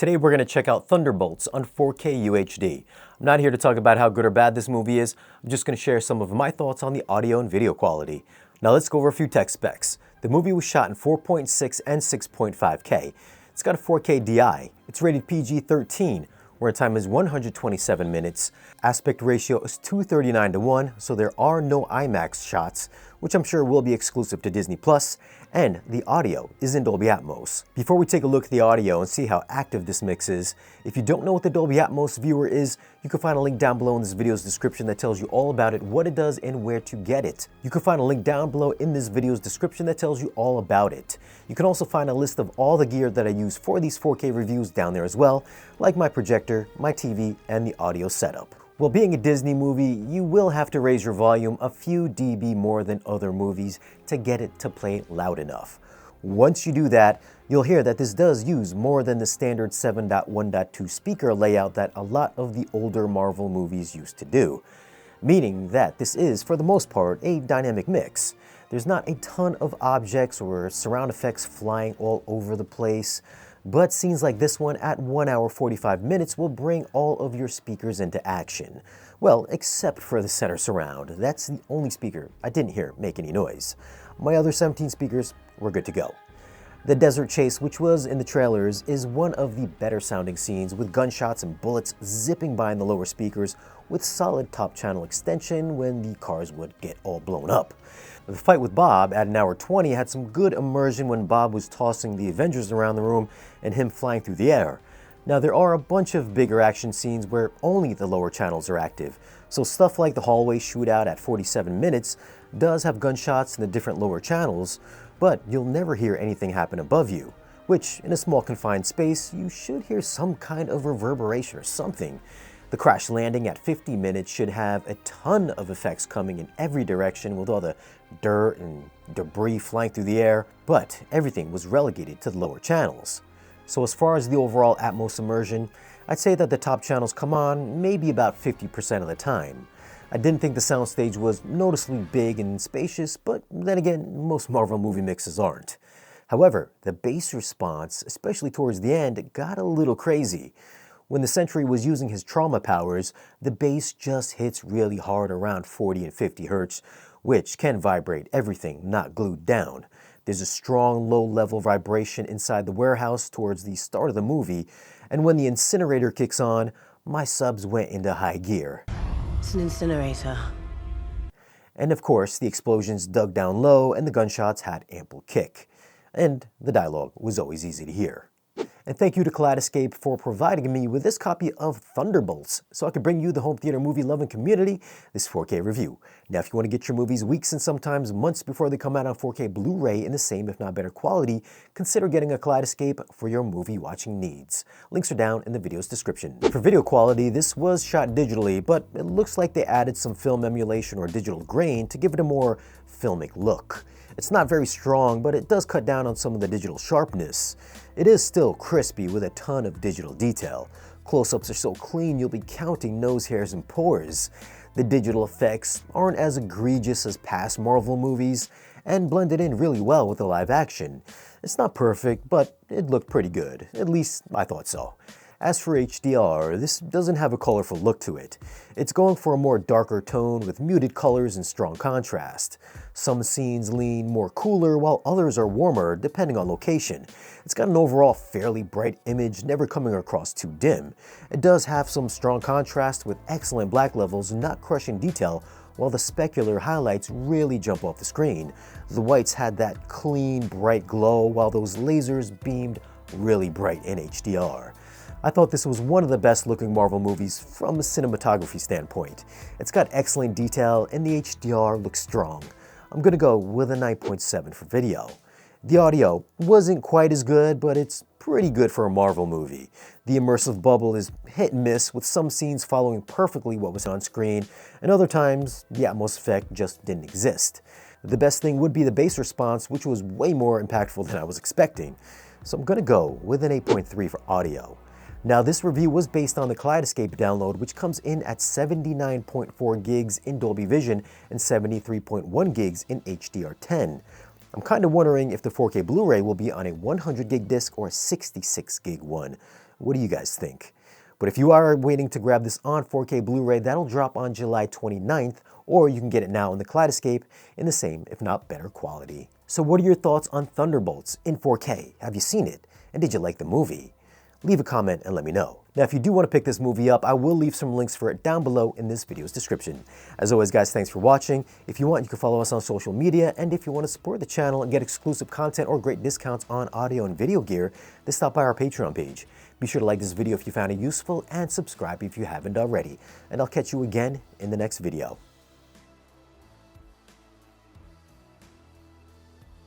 Today we're going to check out Thunderbolts on 4K UHD. I'm not here to talk about how good or bad this movie is, I'm just going to share some of my thoughts on the audio and video quality. Now let's go over a few tech specs. The movie was shot in 4.6 and 6.5K. It's got a 4K DI. It's rated PG-13. Running time is 127 minutes. Aspect ratio is 239:1, so there are no IMAX shots, which I'm sure will be exclusive to Disney+, and the audio is in Dolby Atmos. Before we take a look at the audio and see how active this mix is, if you don't know what the Dolby Atmos viewer is, you can find a link down below in this video's description that tells you all about it, what it does, and where to get it. You can find a link down below in this video's description that tells you all about it. You can also find a list of all the gear that I use for these 4K reviews down there as well, like my projector, my TV, and the audio setup. Well, being a Disney movie, you will have to raise your volume a few dB more than other movies to get it to play loud enough. Once you do that, you'll hear that this does use more than the standard 7.1.2 speaker layout that a lot of the older Marvel movies used to do, meaning that this is, for the most part, a dynamic mix. There's not a ton of objects or surround effects flying all over the place, but scenes like this one at 1 hour 45 minutes will bring all of your speakers into action. Well, except for the center surround. That's the only speaker I didn't hear make any noise. My other 17 speakers were good to go. The desert chase, which was in the trailers, is one of the better sounding scenes, with gunshots and bullets zipping by in the lower speakers with solid top channel extension when the cars would get all blown up. The fight with Bob at 1 hour 20 had some good immersion when Bob was tossing the Avengers around the room and him flying through the air. Now there are a bunch of bigger action scenes where only the lower channels are active, so stuff like the hallway shootout at 47 minutes does have gunshots in the different lower channels, but you'll never hear anything happen above you, which in a small confined space you should hear some kind of reverberation or something. The crash landing at 50 minutes should have a ton of effects coming in every direction with all the dirt and debris flying through the air, but everything was relegated to the lower channels. So as far as the overall Atmos immersion, I'd say that the top channels come on maybe about 50% of the time. I didn't think the soundstage was noticeably big and spacious, but then again, most Marvel movie mixes aren't. However, the bass response, especially towards the end, got a little crazy. When the Sentry was using his trauma powers, the bass just hits really hard around 40 and 50 Hz, which can vibrate everything not glued down. There's a strong low-level vibration inside the warehouse towards the start of the movie, and when the incinerator kicks on, my subs went into high gear. It's an incinerator. And of course, the explosions dug down low and the gunshots had ample kick. And the dialogue was always easy to hear. And thank you to Kaleidescape for providing me with this copy of Thunderbolts so I could bring you, the home theater movie loving community, this 4K review. Now if you want to get your movies weeks and sometimes months before they come out on 4K Blu-ray in the same if not better quality, consider getting a Kaleidescape for your movie watching needs. Links are down in the video's description. For video quality, this was shot digitally, but it looks like they added some film emulation or digital grain to give it a more filmic look. It's not very strong, but it does cut down on some of the digital sharpness. It is still crispy with a ton of digital detail. Close-ups are so clean you'll be counting nose hairs and pores. The digital effects aren't as egregious as past Marvel movies and blended in really well with the live action. It's not perfect, but it looked pretty good. At least I thought so. As for HDR, this doesn't have a colorful look to it. It's going for a more darker tone with muted colors and strong contrast. Some scenes lean more cooler while others are warmer depending on location. It's got an overall fairly bright image, never coming across too dim. It does have some strong contrast with excellent black levels not crushing detail, while the specular highlights really jump off the screen. The whites had that clean, bright glow while those lasers beamed really bright in HDR. I thought this was one of the best looking Marvel movies from a cinematography standpoint. It's got excellent detail and the HDR looks strong. I'm gonna go with a 9.7 for video. The audio wasn't quite as good, but it's pretty good for a Marvel movie. The immersive bubble is hit and miss, with some scenes following perfectly what was on screen, and other times the Atmos effect just didn't exist. The best thing would be the bass response, which was way more impactful than I was expecting. So I'm gonna go with an 8.3 for audio. Now this review was based on the Kaleidescape download, which comes in at 79.4 gigs in Dolby Vision and 73.1 gigs in HDR10. I'm kind of wondering if the 4K Blu-ray will be on a 100 gig disc or a 66 gig one. What do you guys think? But if you are waiting to grab this on 4K Blu-ray, that'll drop on July 29th, or you can get it now in the Kaleidescape in the same, if not better quality. So what are your thoughts on Thunderbolts in 4K? Have you seen it? And did you like the movie? Leave a comment and let me know. Now, if you do want to pick this movie up, I will leave some links for it down below in this video's description. As always, guys, thanks for watching. If you want, you can follow us on social media, and if you want to support the channel and get exclusive content or great discounts on audio and video gear, then stop by our Patreon page. Be sure to like this video if you found it useful, and subscribe if you haven't already. And I'll catch you again in the next video.